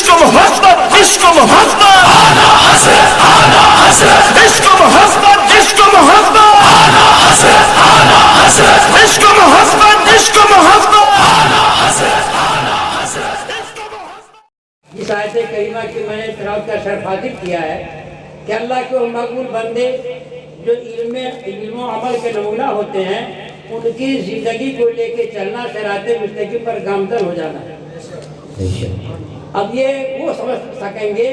عشق محبت عشق محبت آنا حضرت آنا حضرت عشق محبت عشق محبت آنا حضرت آنا حضرت عشق محبت عشق محبت آنا حضرت آنا حضرت اس آیت کریمہ کی میں نے تلاوت کا شرف حاصل کیا ہے کہ اللہ کے وہ مقبول بندے جو علم و عمل کے نمونہ ہوتے ہیں ان کی زندگی کو لے کے چلنا صراط مستقیم پر گامزن ہو جانا ہے۔ اب یہ وہ سمجھ سکیں گے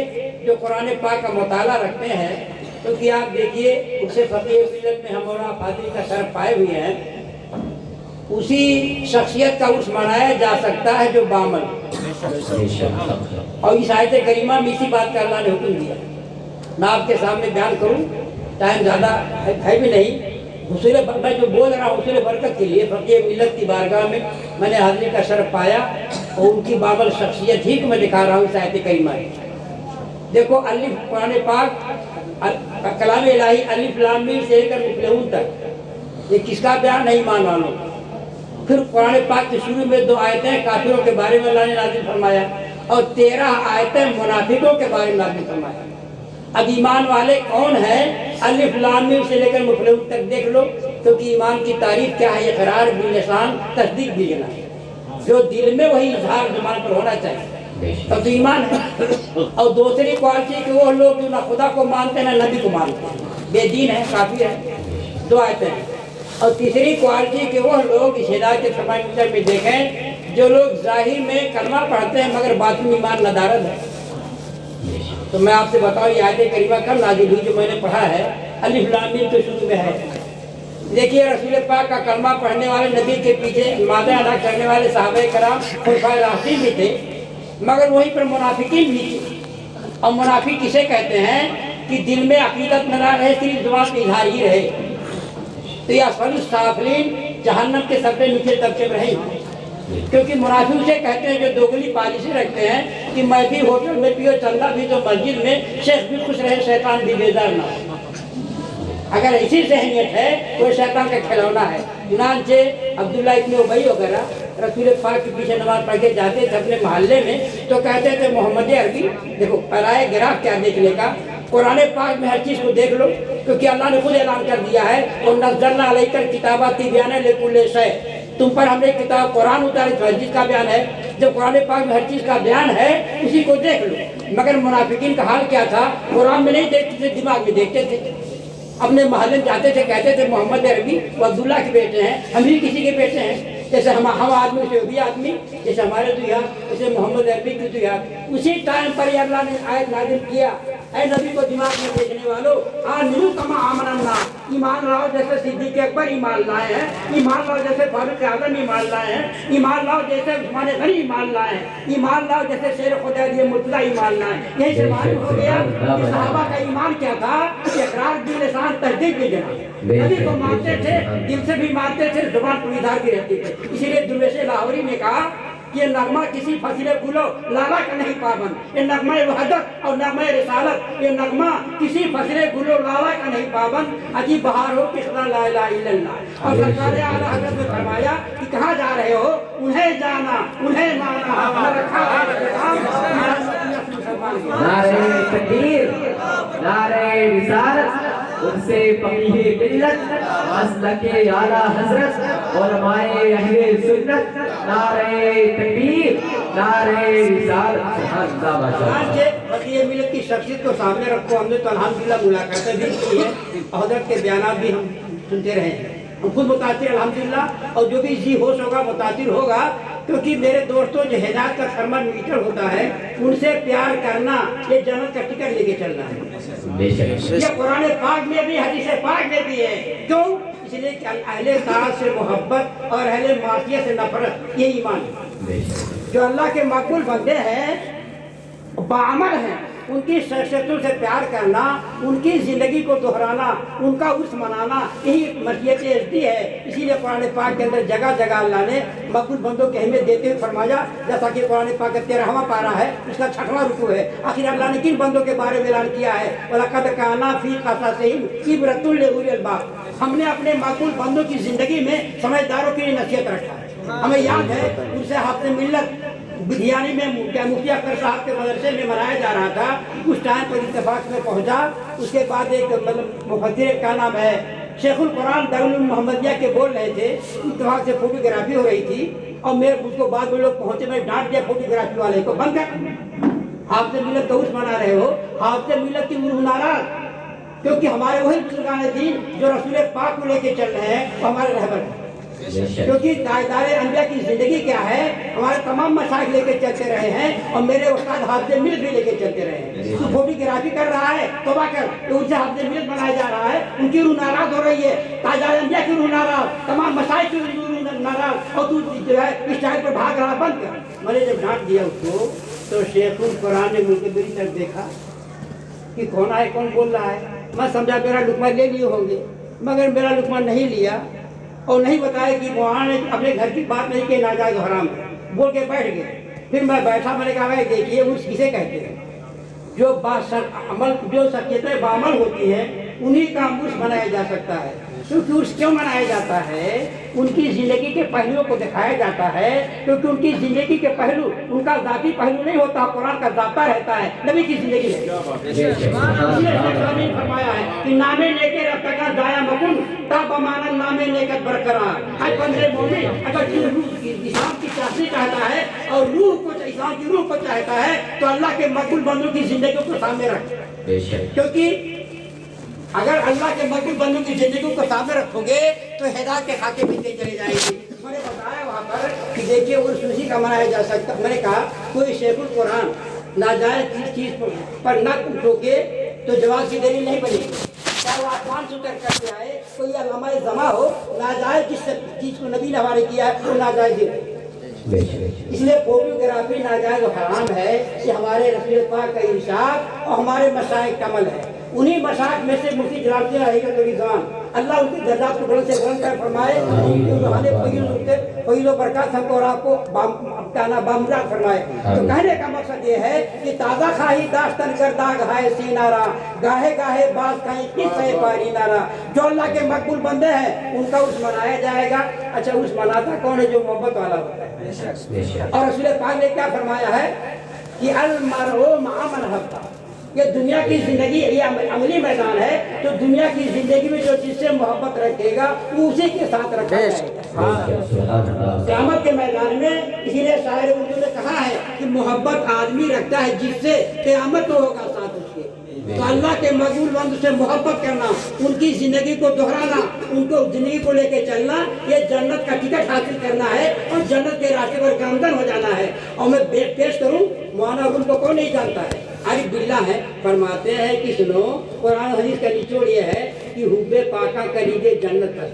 جو قرآن پاک کا مطالعہ رکھتے ہیں، کیونکہ آپ دیکھیے اسے فقیہ ملت میں ہم مولانا فاضل کا شرف پائے ہوئے ہیں، اسی شخصیت کا عرس منایا جا سکتا ہے جو بعمل، اور اس آیت کریمہ میں اسی بات کا اللہ نے حکم دیا۔ میں آپ کے سامنے بیان کروں، ٹائم زیادہ ہے بھی نہیں، میں جو بول رہا ہوں حصول برکت کے لیے فقیہ ملت کی بارگاہ میں میں نے حاضری کا شرف پایا اور ان کی بعمل شخصیت ہی کو میں دکھا رہا ہوں اس آیت کریمہ میں۔ دیکھو الف قرآن پاک کلام الہی الف لام میم سے لے کر مفلحون تک، یہ کس کا بیان ہے؟ ایمان والوں۔ پھر قرآن پاک کے شروع میں 2 آیتیں کافروں کے بارے میں اللہ نے نازل فرمایا اور 13 آیتیں منافقوں کے بارے میں نازل فرمایا۔ اب ایمان والے کون ہیں؟ الف لام میم سے لے کر مفلحون تک دیکھ لو، کیونکہ ایمان کی تعریف کیا ہے؟ اقرار باللسان، تصدیق بالجنان، جو دل میں وہی اظہار زبان پر ہونا چاہیے، تب تو ایمان ہے۔ اور دوسری کوالٹی کہ وہ لوگ جو نہ خدا کو مانتے ہیں نہ نبی کو مانتے ہیں، بے دین ہے، کافر ہے، 2 آیتیں ہیں۔ اور تیسری کوالٹی کہ وہ لوگ اس ہدایت کے فرمائے میں دیکھیں جو لوگ ظاہر میں کلمہ پڑھتے ہیں مگر باطن ایمان ندارت ہے۔ تو میں آپ سے بتاؤں یہ آیت کریمہ کب نازل ہوئی جو میں نے پڑھا ہے؟ الف لام میم کے شروع میں ہے۔ دیکھیے رسول پاک کا کلمہ پڑھنے والے نبی کے پیچھے نمازیں ادا کرنے والے صحابہ کرام خلفائے راشدین بھی تھے، مگر وہیں پر منافقین بھی تھے۔ اور منافق کسے کہتے ہیں کہ دل میں عقیدت نہ رہے، صرف زبان پہ اظہار ہی رہے، تو یہ اسفل السافلین جہنم کے سب سے نیچے طبقے میں رہے، کیونکہ منافق اسے کہتے ہیں جو دوگلی پالیسی رکھتے ہیں کہ میں بھی ہوٹل میں پیو چندہ بھی تو مسجد میں، شیخ بھی خوش رہے شیطان بھی بیزار نہ ہو۔ اگر ایسی ذہنیت ہے تو شیطان کا کھلونا ہے۔ چنانچہ عبداللہ ابن ابی وغیرہ رسول پاک کے پیچھے نماز پڑھ کے جاتے تھے اپنے محلے میں، تو کہتے تھے محمد عربی دیکھو پرائے گراف کیا دیکھنے کا، قرآن پاک میں ہر چیز کو دیکھ لو، کیونکہ اللہ نے خود اعلان کر دیا ہے اور نزلنا علیک الکتاب تبیانا لکل شیء، تم پر ہم نے کتاب قرآن اتاری تو ہر چیز کا بیان ہے۔ جب قرآن پاک میں ہر چیز کا بیان ہے اسی کو دیکھ لو۔ مگر منافقین کا حال کیا تھا؟ قرآن میں نہیں دیکھتے تھے، دماغ میں دیکھتے تھے، اپنے محلے میں جاتے تھے کہتے تھے محمد عربی وہ عبداللہ کے بیٹے ہیں، ہم بھی کسی کے بیٹے ہیں، جیسے ہم آدمی سے وہ بھی آدمی، جیسے ہمارے تو یاد جیسے محمد عربی کی تو یاد۔ اسی ٹائم پر اللہ نے آیت نازل کیا، اے نبی کو دماغ میں دیکھنے والوں، آمنو کما آمن الناس، ایمان لاؤ جیسے صدیق اکبر ایمان لائے ہیں، ایمان لاؤ جیسے فاروق اعظم ایمان لائے ہیں، ایمان لاؤ جیسے عثمان غنی ایمان لائے ہیں، ایمان لاؤ جیسے شیر خدا دیے مرتضیٰ ایمان لائے ہیں۔ یہی سے معلوم ہو گیا کہ صحابہ کا ایمان کیا تھا؟ اقرار باللسان، تصدیق بالجنان، نبی کو مانتے تھے، دل سے بھی مانتے تھے، زبان پر اظہار بھی رہتی تھی۔ اسی لیے درویش لاہوری نے کہا یہ نغمہ کسی فصل گلو لالا کا نہیں پابند، یہ نغمہ وحدت اور نغمہ رسالت، یہ نغمہ کسی فصل گلو لالا کا نہیں پابند، عجیب بہار ہو کسرا لا الہ الا اللہ۔ اور سرکار اعلیٰ حضرت نے فرمایا کہ کہاں جا رہے ہو؟ انہیں جانا انہیں مانا، رکھا نعرہ تکبیر، نعرہ رسالت، ان سے فقیہ ملت، مسلک اعلیٰ حضرت، علماء اہل سنت، نعرہ تکبیر، نعرہ رسالت، سبحان اللہ ماشاءاللہ۔ فقیہ ملت کی شخصیت کو سامنے رکھو، ہم نے تو الحمدللہ ملاقاتیں بھی کی ہیں، حضرت کے بیانات بھی ہم سنتے رہے ہیں، ہم خود متاثر الحمدللہ، اور جو بھی جی ہوش ہوگا متاثر ہوگا، کیونکہ میرے دوستوں جو ہدایت کا تھرمامیٹر ہوتا ہے ان سے پیار کرنا یہ جنت کا ٹکٹ لے کے چلنا ہے۔ یہ قرآن پاک میں بھی حدیث پاک میں بھی ہے، کیوں؟ اس لیے کہ اہل اطاعت سے محبت اور اہل معصیت سے نفرت، یہ ایمان ہے۔ جو اللہ کے مقبول بندے ہیں بعمل ہیں، ان کی شخصیتوں سے پیار کرنا، ان کی زندگی کو دہرانا، ان کا عرس منانا، یہی مشیت ازدی ہے۔ اسی لیے قرآن پاک کے اندر جگہ جگہ اللہ نے مقبول بندوں کی اہمیت دیتے ہوئے فرمایا، جیسا کہ قرآن پاک کا 13واں پارہ ہے، اس کا 6واں رکوع ہے۔ آخر اللہ نے کن بندوں کے بارے میں اعلان کیا ہے؟ وَلَقَدْ كَانَ فِي قَصَصِهِمْ عِبْرَةٌ لِأُولِي الْأَلْبَابِ، ہم نے اپنے مقبول بندوں کی زندگی میں سمجھداروں کے لیے نصیحت رکھا ہے۔ ہمیں یاد ہے ان سے حافظ ملت بدھیانی میں مفتی اختر صاحب کے مدرسے میں منایا جا رہا تھا، اس ٹائم پر اتفاق میں پہنچا۔ اس کے بعد ایک مفسر کا نام ہے شیخ القرآن دارالعلوم محمدیہ کے بول رہے تھے، اتفاق سے فوٹوگرافی ہو رہی تھی اور میرے اس کو بعد میں لوگ پہنچے، میں ڈانٹ دیا فوٹوگرافی والے کو، بند کر، آپ سے ملت تو اس منا رہے ہو، آپ سے ملت کی روح ناراض، کیونکہ ہمارے وہی بزرگان دین جو رسول پاک کو لے کے چل رہے ہیں وہ ہمارے رہبر ہیں، کیونکہ تاجدار انبیاء کی زندگی کیا ہے، ہمارے تمام مشائخ لے کے چلتے رہے ہیں اور میرے استاد حافظ ملت بھی لے کے چلتے رہے ہیں۔ تو فوٹوگرافی کر رہا ہے توبہ کر، تو ان سے حافظ ملت بنایا جا رہا ہے، ان کی روح ناراض ہو رہی ہے، تاجدار انبیاء کی روح ناراض، تمام مشائخ کی روح ناراض، اور تو جو ہے اس ٹائم پر بھاگ رہا، بند کر۔ میں نے جب ڈانٹ دیا اس کو تو شیخ القرآن نے مل کے میری طرف دیکھا کہ کون آئے، کون بول رہا ہے، میں سمجھا میرا لقمہ لے لیے ہوں گے، مگر میرا لقمہ نہیں لیا اور نہیں بتایا کہ وہاں نے اپنے گھر کی بات نہیں کہ ناجائز حرام ہے، بول کے بیٹھ گئے۔ پھر میں بیٹھا، میں نے کہا بھائی دیکھیے عرس کسے کہتے ہیں، جو جو شخصیتیں بعمل ہوتی ہیں انہی کا عرس منایا جا سکتا ہے۔ کیونکہ عرس کیوں منایا جاتا ہے؟ ان کی زندگی کے پہلوؤں کو دکھایا جاتا ہے، کیونکہ ان کی زندگی کے پہلو ان کا ذاتی پہلو نہیں ہوتا، قرآن کا ذاتہ رہتا ہے، نبی کی زندگی ہے۔ فرمایا ہے کہ نامے لے کے رب کا دایا مکن تا بمانا نامے نیکت برقرار۔ اے بندے مومن، اگر تو روح کی اسلام کی چاہتی چاہتا ہے اور روح کو اسلام کی روح کو چاہتا ہے تو اللہ کے مقبول بندوں کی زندگیوں کو سامنے رکھ، کیونکہ اگر اللہ کے مقبول بندوں کی زندگیوں کو سامنے رکھو گے تو ہدایت کے خاکے ملتے چلے جائیں گے۔ میں نے بتایا وہاں پر کہ دیکھیے عرس اسی کا منایا جا سکتا۔ میں نے کہا کوئی شیخ القرآن ناجائز چیز پر نہ ٹوکے تو جواز کی دلیل نہیں بنے گی، چاہے وہ آسمان سے اتر کر کے آئے، کوئی علامہ زما ہو، ناجائز جس چیز کو نبی نے حوالے کیا ہے وہ ناجائز ہے۔ اس لیے فوٹوگرافی ناجائز و حرام ہے، یہ ہمارے رسول پاک کا ارشاد اور ہمارے مشائخ کا عمل ہے۔ انہی مشائخ میں سے مفتی جلال الدین حقیقت الرضوان، اللہ ان کی درجات کو بلند سے بلند کر فرمائے، فیض و برکات ہم کو اور آپ کو بامداد فرمائے۔ تو کہنے کا مقصد یہ ہے کہ تازہ خواہی داشتن کر داغ ہائے سینارا، گاہے گاہے باز کہیں قصہ پاری نارا۔ جو اللہ کے مقبول بندے ہیں ان کا عرس منایا جائے گا۔ اچھا عرس مناتا کون ہے؟ جو محبت والا ہوتا ہے۔ اور رسول پاک نے کیا فرمایا ہے کہ المرء مع من احب۔ یہ دنیا کی زندگی یہ عملی میدان ہے، تو دنیا کی زندگی میں جو جس سے محبت رکھے گا وہ اسی کے ساتھ رکھے گا۔ قیامت کے میدان میں اسی لیے شاعر اردو نے کہا ہے کہ محبت آدمی رکھتا ہے جس سے قیامت تو ہوگا ساتھ اس کے۔ تو اللہ کے مقبول بندوں سے محبت کرنا، ان کی زندگی کو دہرانا، ان کو زندگی کو لے کے چلنا، یہ جنت کا ٹکٹ حاصل کرنا ہے اور جنت کے راستے پر گامزن ہو جانا ہے۔ اور میں پیش کروں، مولانا ان کو کون نہیں جانتا ہے، عارف باللہ ہے، فرماتے ہیں کہ سنو قرآن حدیث کا نچوڑ یہ ہے کہ حب پاکا کلیدے جنت کا۔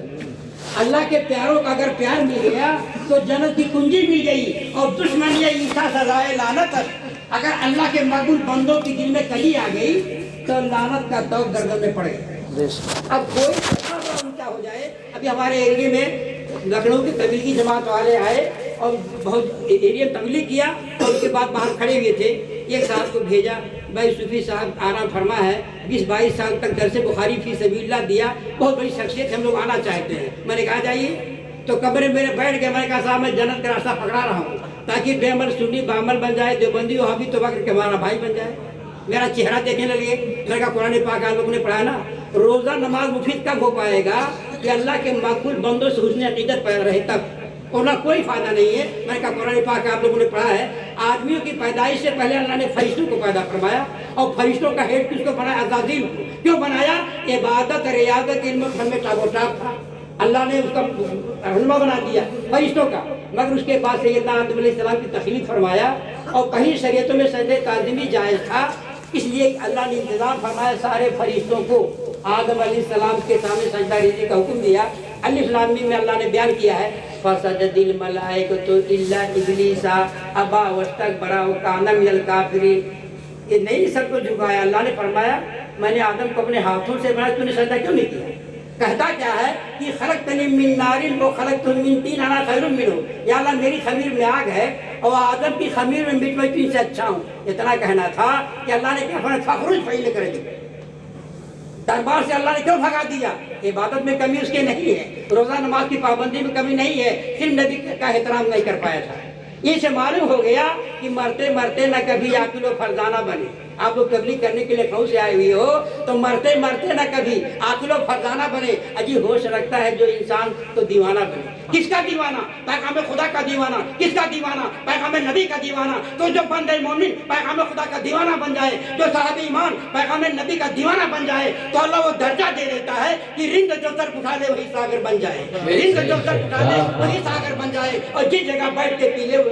اللہ کے پیاروں کا اگر پیار مل گیا تو جنت کی کنجی مل گئی، اور دشمن یہ عیسیٰ سزائے لعنت۔ اگر اللہ کے مقبول بندوں کی دل میں کلی آ گئی تو لعنت کا توق گردن میں پڑ گیا۔ اب کوئی اونچا ہو جائے، ابھی ہمارے ایریے میں لکھنؤ کی تبلیغی جماعت والے آئے اور بہت ایریا تبلیغ کیا، اور اس کے بعد باہر کھڑے ہوئے تھے، ایک صاحب کو بھیجا، بھائی صوفی صاحب آرام فرما ہے، 20-22 سال تک درس بخاری فی سبیل اللہ دیا، بہت بڑی شخصیت ہم لوگ آنا چاہتے ہیں۔ میں نے کہا جائیے، تو کمرے میرے بیٹھ گئے، میں نے کہا صاحب میں جنت کا راستہ پکڑا رہا ہوں تاکہ بے عمل سنی بعمل بن جائے، دیوبندی وہابی توبہ کر کے ہمارا بھائی بن جائے۔ میرا چہرہ دیکھنے لگے، میں نے کہا قرآن پاک آپ لوگوں نے پڑھا نا، روزہ نماز مفید کب ہو پائے گا کہ اللہ کے مقبول بندوں سے حسن عقیدت پیدا رہے تب، ورنہ کوئی فائدہ نہیں ہے۔ میں نے کہا قرآن پاک آپ لوگوں نے پڑھا ہے، آدمیوں کی پیدائش سے پہلے اللہ نے فرشتوں کو پیدا فرمایا، اور فرشتوں کا ہیڈ کس کو بنایا؟ عزازیل کو۔ کیوں بنایا؟ عبادت ریاضت علم فن میں ٹاپ و ٹاپ تھا، اللہ نے اس کا رہنما بنا دیا فرشتوں کا۔ مگر اس کے بعد سیدنا آدم علیہ السلام کی تخلیق فرمایا، اور کہیں شریعتوں میں سجدہ تعظیمی جائز تھا، اس لیے اللہ نے انتظام فرمایا، سارے فرشتوں کو آدم علیہ السلام کے سامنے سجدہ ریزی کا حکم دیا۔ الف لام میم میں اللہ نے بیان کیا ہے فسجد الملائکۃ الا ابلیس ابا واستکبر وکان من الکافرین۔ یہ نہیں سب کو جھکایا، اللہ نے فرمایا میں نے آدم کو اپنے ہاتھوں سے بنایا، تو نے سجدہ کیوں نہیں کیا؟ کہتا کیا ہے کہ خلقتنی من نار وخلقتہ من طین انا خیر منہ، یا اللہ میری خمیر میں آگ ہے اور آدم کی خمیر میں مٹ میں طین سے اچھا ہوں۔ اتنا کہنا تھا کہ اللہ نے کیا فرمایا فخرج فإنک رجیم، دربار سے اللہ نے کیوں بھگا دیا؟ عبادت میں کمی اس کے نہیں ہے، روزہ نماز کی پابندی میں کمی نہیں ہے، صرف نبی کا احترام نہیں کر پایا تھا۔ اس سے معلوم ہو گیا کہ مرتے مرتے نہ کبھی عاقل و فرزانہ بنے. آپ لوگ تبلیغ کرنے کے لیے لکھنؤ سے آئے ہوئے ہو تو مرتے مرتے نہ کبھی عاقل و فرزانہ بنے. عجیب ہوش رکھتا ہے جو انسان تو دیوانہ بنے. کس کا دیوانہ؟ پیغام خدا کا دیوانہ. کس کا دیوانہ؟ پیغام نبی کا دیوانہ. تو جو بندے مومن پیغام خدا کا دیوانہ بن جائے, جو صاحب ایمان پیغام نبی کا دیوانہ بن جائے, تو اللہ وہ درجہ دے دیتا ہے کہ رند جو سر اٹھا لے وہی ساگر بن جائے. رند جو سر اٹھا لے وہی ساگر بن جائے, اور جس جگہ بیٹھ کے پی لے وہ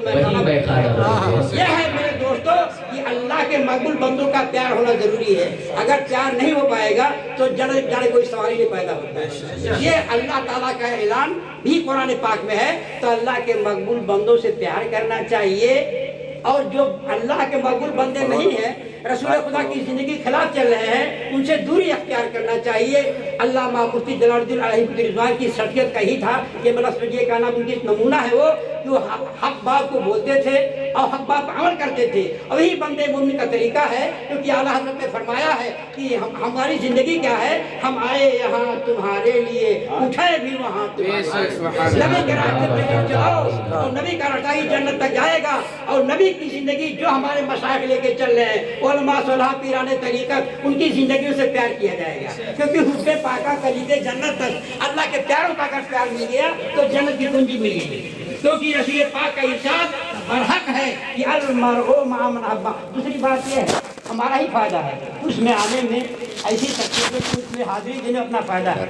یہ ہے میرے دوستو کہ اللہ کے مقبول بندوں کا پیار ہونا ضروری ہے. اگر پیار نہیں ہو پائے گا تو جڑے کوئی سوال ہی نہیں پیدا ہوتا ہے. یہ اللہ تعالیٰ کا اعلان بھی قرآن پاک میں ہے. تو اللہ کے مقبول بندوں سے پیار کرنا چاہیے, اور جو اللہ کے مقبول بندے نہیں ہیں, رسول خدا کی زندگی خلاف چل رہے ہیں, ان سے دوری اختیار کرنا چاہیے. علامہ مفتی جلال الدین علیہ رضوان کی شخصیت کا ہی تھا کہ مطلب سجیے کا نام ان کی نمونہ ہے وہ کہ وہ حق بات کو بولتے تھے اور حق بات پر عمل کرتے تھے, اور یہی بندے مومن کا طریقہ ہے. کیونکہ اعلیٰ حضرت نے فرمایا ہے کہ ہماری زندگی کیا ہے, ہم آئے یہاں تمہارے لیے, اٹھے بھی وہاں تمہارے. نبی کے راستے پہ چلاؤ اور نبی کا راستہ ہی جنت تک جائے گا. اور نبی کی زندگی جو ہمارے مشائخ لے کے چل رہے ہیں, علماء صلاح پیران طریقت, ان کی زندگیوں سے پیار کیا جائے گا. کیونکہ حسن پاکہ کلید جنت تک اللہ کے پیاروں کا اگر پیار مل گیا تو جنت کی کنجی مل گئی. کیونکہ رسول پاک کا ارشاد برحق ہے کہ المرء مع من احب. دوسری بات یہ ہے ہمارا ہی فائدہ ہے اس میں آنے میں, ایسی شخصیتوں کو اس میں حاضری دینے اپنا فائدہ ہے.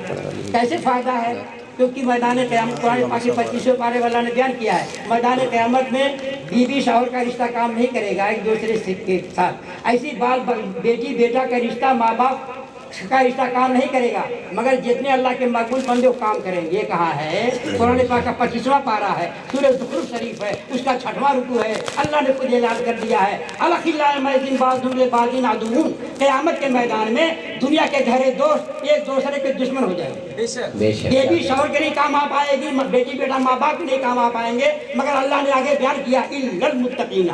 کیسے فائدہ ہے؟ کیونکہ میدان قیامت قرآن پاک کے 25ویں پارے والا نے بیان کیا ہے, میدان قیامت میں بیوی شوہر کا رشتہ کام نہیں کرے گا ایک دوسرے کے ساتھ. ایسی بات بیٹی بیٹا کا رشتہ, ماں باپ کا رشتہ کام نہیں کرے گا, مگر جتنے اللہ کے مقبول بندے وہ کام کریں گے. یہ کہا ہے قرآن پاک کا 25واں پارہ ہے, سورہ زخرف شریف ہے, اس کا 6واں رکوع ہے. اللہ نے خود اعلان کر دیا ہے الاخلاء یومئذ بعضهم لبعض عدو. قیامت کے میدان میں دنیا کے گہرے دوست ایک دوسرے کے دشمن ہو جائیں گے. یہ بھی شوہر کے نہیں کام آ پائے گی, بیٹی بیٹا ماں باپ کے نہیں کام آ پائیں گے, مگر اللہ نے آگے بیان کیا الا المتقین,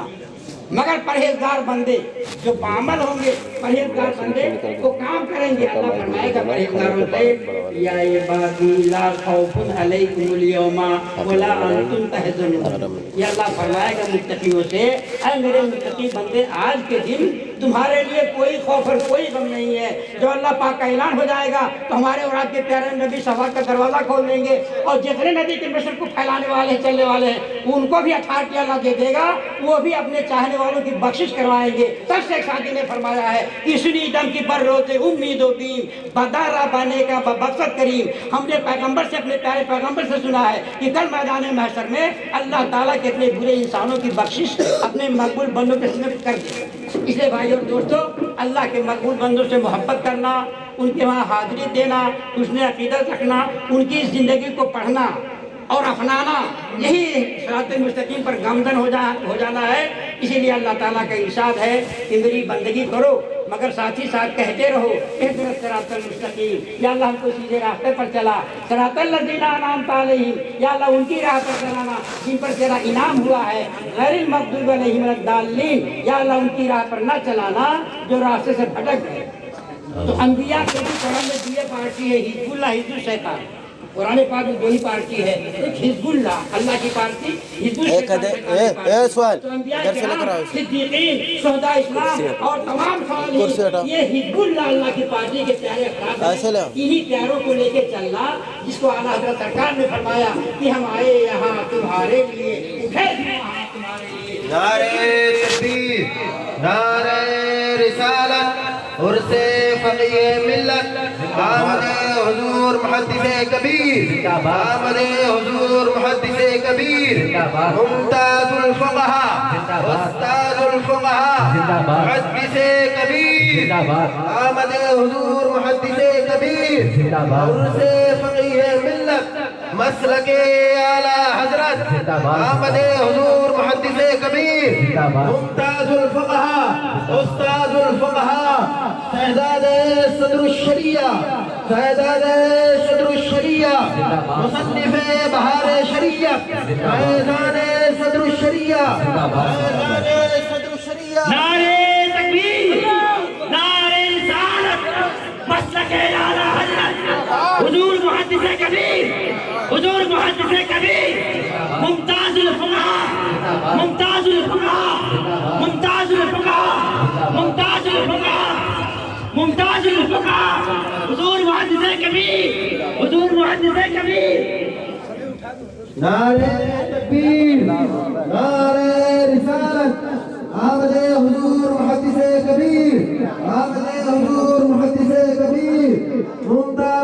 مگر پرہیزگار بندے جو عمل ہوں گے, پرہیزگار بندے وہ کام کریں گے. اللہ فرمائے گا پرہیزگاروں سے یا عبادی لا خوف علیکم اليوم ولا انتم تحزنون. یہ اللہ فرمائے گا متقیوں سے, اے میرے متقی بندے آج کے دن تمہارے لیے کوئی خوف اور کوئی غم نہیں ہے. جو اللہ پاک کا اعلان ہو جائے گا تو ہمارے اور آپ کے پیارے نبی شفاعت کا دروازہ کھول دیں گے, اور جتنے نبی کے مشن کو پھیلانے والے چلنے والے ہیں ان کو بھی اتھارٹی اللہ دے دے گا, وہ بھی اپنے چاہنے والوں کی بخشش کروائیں گے. تب سے شادی نے فرمایا ہے کسنی دم کی بر روتے امید و بیم بدارہ بانے کا بخشت کریم. ہم نے پیغمبر سے, اپنے پیارے پیغمبر سے سنا ہے کہ کل میدان محشر میں اللہ تعالیٰ کے اتنے برے انسانوں کی بخشش اپنے مقبول بندوں کے سامنے کر دے. اس لیے بھائی اور دوستو, اللہ کے مقبول بندوں سے محبت کرنا, ان کے وہاں حاضری دینا, حسن عقیدت رکھنا, ان کی زندگی کو پڑھنا اور اپنانا, یہی صراط المستقیم پر گامزن ہو جانا ہے. اسی لیے اللہ تعالیٰ کا ارشاد ہے کہ میری بندگی کرو, مگر ساتھ ہی ساتھ کہتے رہو اہدنا الصراط المستقیم, یا اللہ ہم کو سیدھے راستے پر چلا. صراط الذین انعمت علیہم, یا اللہ ان کی راہ پر چلانا جن پر تیرا انعام ہوا ہے. غیر المغضوب علیہم ولا الضالین, یا اللہ ان کی راہ پر نہ چلانا جو راستے سے بھٹک گئے. تو انبیاء کے بھی قرآن میں دوسری پارٹی ہے, حزب اللہ حزب الشیطان. قرآن پاک میں دو ہی پارٹی ہے, ایک حزب اللہ اللہ کی پارٹی, حزب الشیطان. تو انبیاء کرام, صدیقین, شہداء اسلام اور تمام صالحین, یہ حزب اللہ اللہ کی پارٹی کے پیارے افراد ہیں. انہی پیاروں کو لے کے چلنا جس کو اعلیٰ حضرت سرکار نے فرمایا کہ ہم آئے یہاں تمہارے لیے, اٹھے بھی وہاں تمہارے لیے. نعرہ تکبیر, نعرہ رسالت, عرس فقیہ ملت, آمد حضور محدث کبیر, آمد حضور محدث کبیر, ممتاز الفقہا, استاذ الفقہا, محدث کبیر, آمد حضور محدث کبیر, عرس فقیہ ملت, مسلک اعلیٰ حضرت, آمد حضور محدث کبیر, ممتاز الفقہا, استاذ الفقہا, شہزاد صدر الشریعہ, شہزاد صدر الشریعہ, مصنف بہار شریعت, فیضان صدر الشریعہ, فیضان صدر الشریعہ. نعرے تکبیر, نعرے رسالت, مسلک اعلیٰ حضرت, حضور محدث کبیر, حضور محدث کبیر, ممتاز الفقہا, محدث کبیر نعرہ تکبیر نعرہ رسالت آمد حضور محدث کبیر آمد حضور محدث کبیر ممتاز